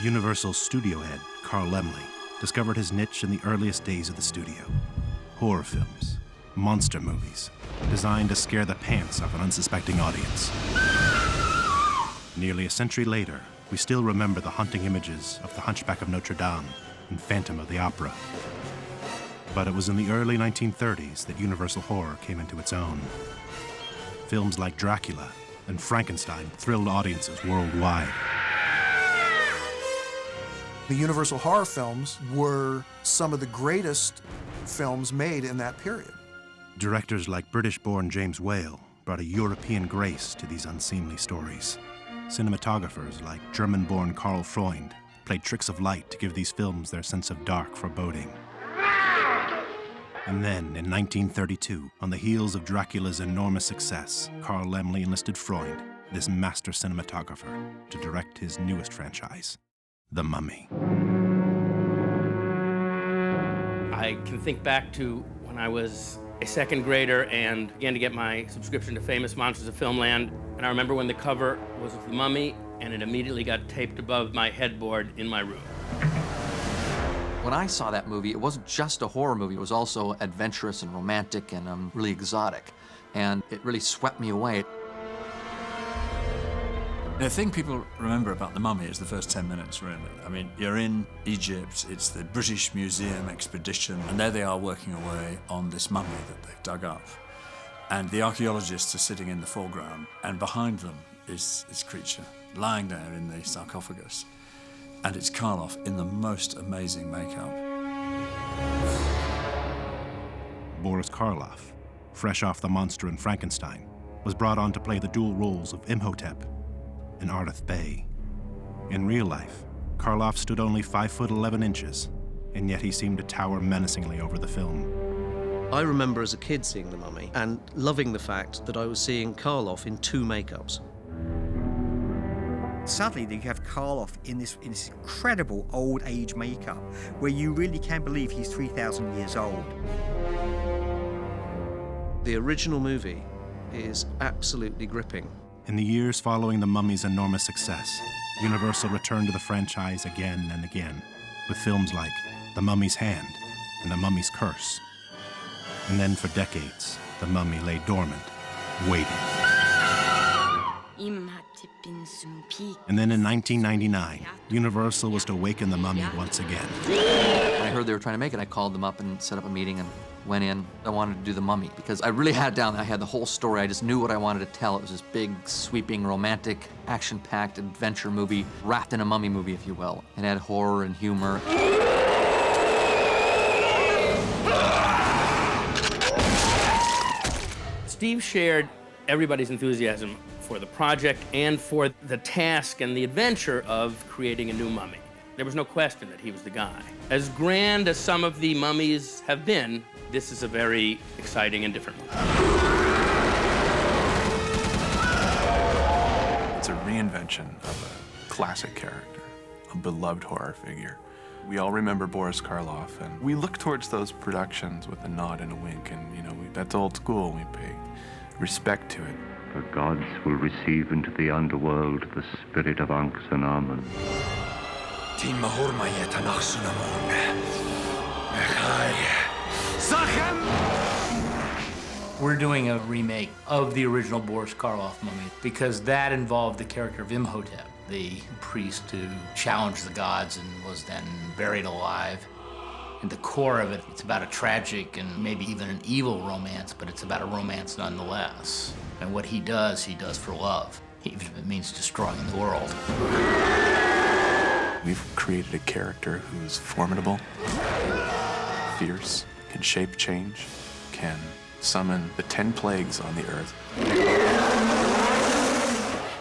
Universal's studio head, Carl Laemmle, discovered his niche in the earliest days of the studio. Horror films, monster movies, designed to scare the pants off an unsuspecting audience. Nearly a century later, we still remember the haunting images of The Hunchback of Notre Dame and Phantom of the Opera. But it was in the early 1930s that Universal horror came into its own. Films like Dracula and Frankenstein thrilled audiences worldwide. The Universal horror films were some of the greatest films made in that period. Directors like British-born James Whale brought a European grace to these unseemly stories. Cinematographers like German-born Karl Freund played tricks of light to give these films their sense of dark foreboding. And then, in 1932, on the heels of Dracula's enormous success, Carl Laemmle enlisted Freund, this master cinematographer, to direct his newest franchise, The Mummy. I can think back to when I was a second grader and began to get my subscription to Famous Monsters of Filmland. And I remember when the cover was of The Mummy, and it immediately got taped above my headboard in my room. When I saw that movie, it wasn't just a horror movie. It was also adventurous and romantic and really exotic. And it really swept me away. The thing people remember about The Mummy is the first 10 minutes, really. I mean, you're in Egypt, it's the British Museum expedition, and there they are working away on this mummy that they've dug up. And the archaeologists are sitting in the foreground, and behind them is this creature lying there in the sarcophagus. And it's Karloff in the most amazing makeup. Boris Karloff, fresh off The Monster and Frankenstein, was brought on to play the dual roles of Imhotep and Ardith Bey. In real life, Karloff stood only 5'11", and yet he seemed to tower menacingly over the film. I remember as a kid seeing The Mummy and loving the fact that I was seeing Karloff in 2 makeups. Suddenly, you have Karloff in this incredible old age makeup where you really can believe he's 3,000 years old. The original movie is absolutely gripping. In the years following The Mummy's enormous success, Universal returned to the franchise again and again, with films like The Mummy's Hand and The Mummy's Curse. And then for decades, The Mummy lay dormant, waiting. And then in 1999, Universal was to awaken The Mummy once again. When I heard they were trying to make it, I called them up and set up a meeting and went in. I wanted to do The Mummy because I really had it down. I had the whole story. I just knew what I wanted to tell. It was this big, sweeping, romantic, action-packed adventure movie, wrapped in a mummy movie, if you will. It had horror and humor. Steve shared everybody's enthusiasm for the project and for the task and the adventure of creating a new mummy. There was no question that he was the guy. As grand as some of the mummies have been, this is a very exciting and different one. It's a reinvention of a classic character, a beloved horror figure. We all remember Boris Karloff, and we look towards those productions with a nod and a wink, and that's old school. We pay respect to it. The gods will receive into the underworld the spirit of Ankhsenamun. We're doing a remake of the original Boris Karloff mummy because that involved the character of Imhotep, the priest who challenged the gods and was then buried alive. And the core of it, it's about a tragic and maybe even an evil romance, but it's about a romance nonetheless. And what he does for love, even if it means destroying the world. We've created a character who's formidable, fierce, can shape change, can summon the 10 plagues on the earth.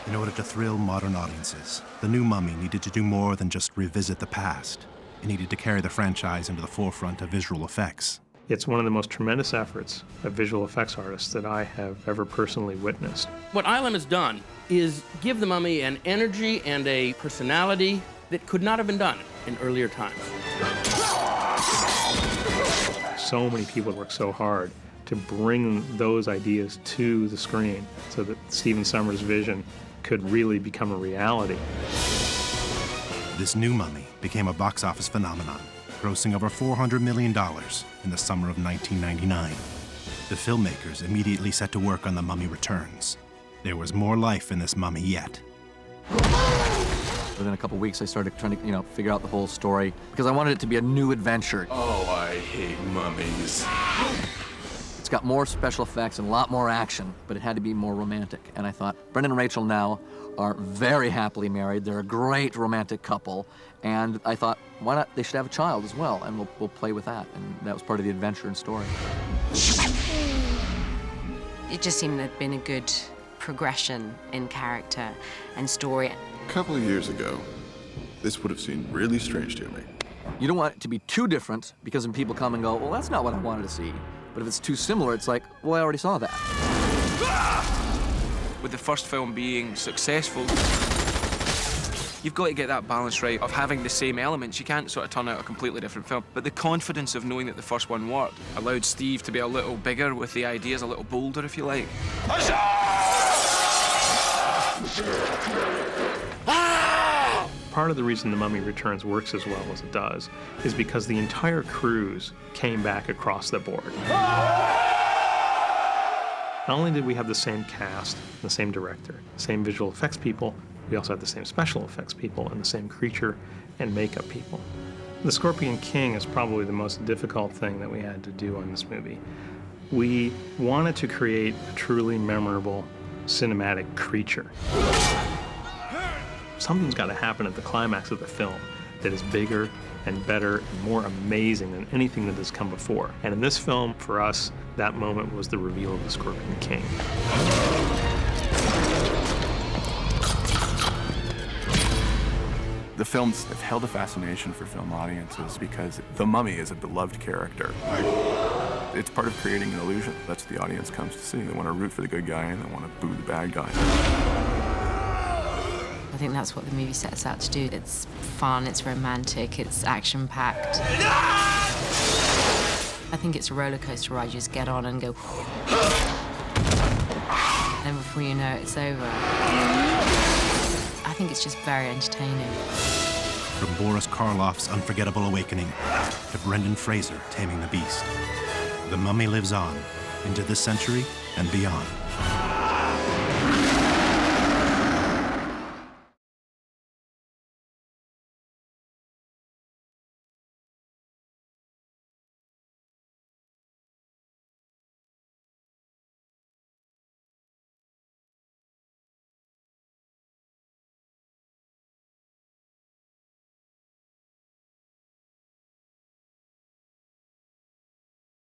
In order to thrill modern audiences, the new Mummy needed to do more than just revisit the past. It needed to carry the franchise into the forefront of visual effects. It's one of the most tremendous efforts of visual effects artists that I have ever personally witnessed. What ILM has done is give the Mummy an energy and a personality that could not have been done in earlier times. So many people work so hard to bring those ideas to the screen so that Stephen Sommers' vision could really become a reality. This new mummy became a box office phenomenon, grossing over $400 million in the summer of 1999. The filmmakers immediately set to work on The Mummy Returns. There was more life in this mummy yet. Within a couple weeks, I started trying to, figure out the whole story because I wanted it to be a new adventure. Oh, I hate mummies. It's got more special effects and a lot more action, but it had to be more romantic. And I thought, Brendan and Rachel now are very happily married. They're a great romantic couple. And I thought, why not? They should have a child as well, and we'll play with that. And that was part of the adventure and story. It just seemed there'd been a good progression in character and story. A couple of years ago, this would have seemed really strange to me. You don't want it to be too different because then people come and go, well, that's not what I wanted to see. But if it's too similar, it's like, well, I already saw that. With the first film being successful, you've got to get that balance right of having the same elements. You can't sort of turn out a completely different film. But the confidence of knowing that the first one worked allowed Steve to be a little bigger with the ideas, a little bolder, if you like. Part of the reason The Mummy Returns works as well as it does is because the entire cruise came back across the board. Not only did we have the same cast, the same director, same visual effects people, we also had the same special effects people and the same creature and makeup people. The Scorpion King is probably the most difficult thing that we had to do on this movie. We wanted to create a truly memorable cinematic creature. Something's got to happen at the climax of the film that is bigger and better and more amazing than anything that has come before. And in this film, for us, that moment was the reveal of the Scorpion King. The films have held a fascination for film audiences because the mummy is a beloved character. It's part of creating an illusion. That's what the audience comes to see. They want to root for the good guy and they want to boo the bad guy. I think that's what the movie sets out to do. It's fun, it's romantic, it's action-packed. I think it's a roller coaster ride. You just get on and go, and before you know it, it's over. I think it's just very entertaining. From Boris Karloff's Unforgettable Awakening to Brendan Fraser taming the beast, The Mummy lives on into this century and beyond.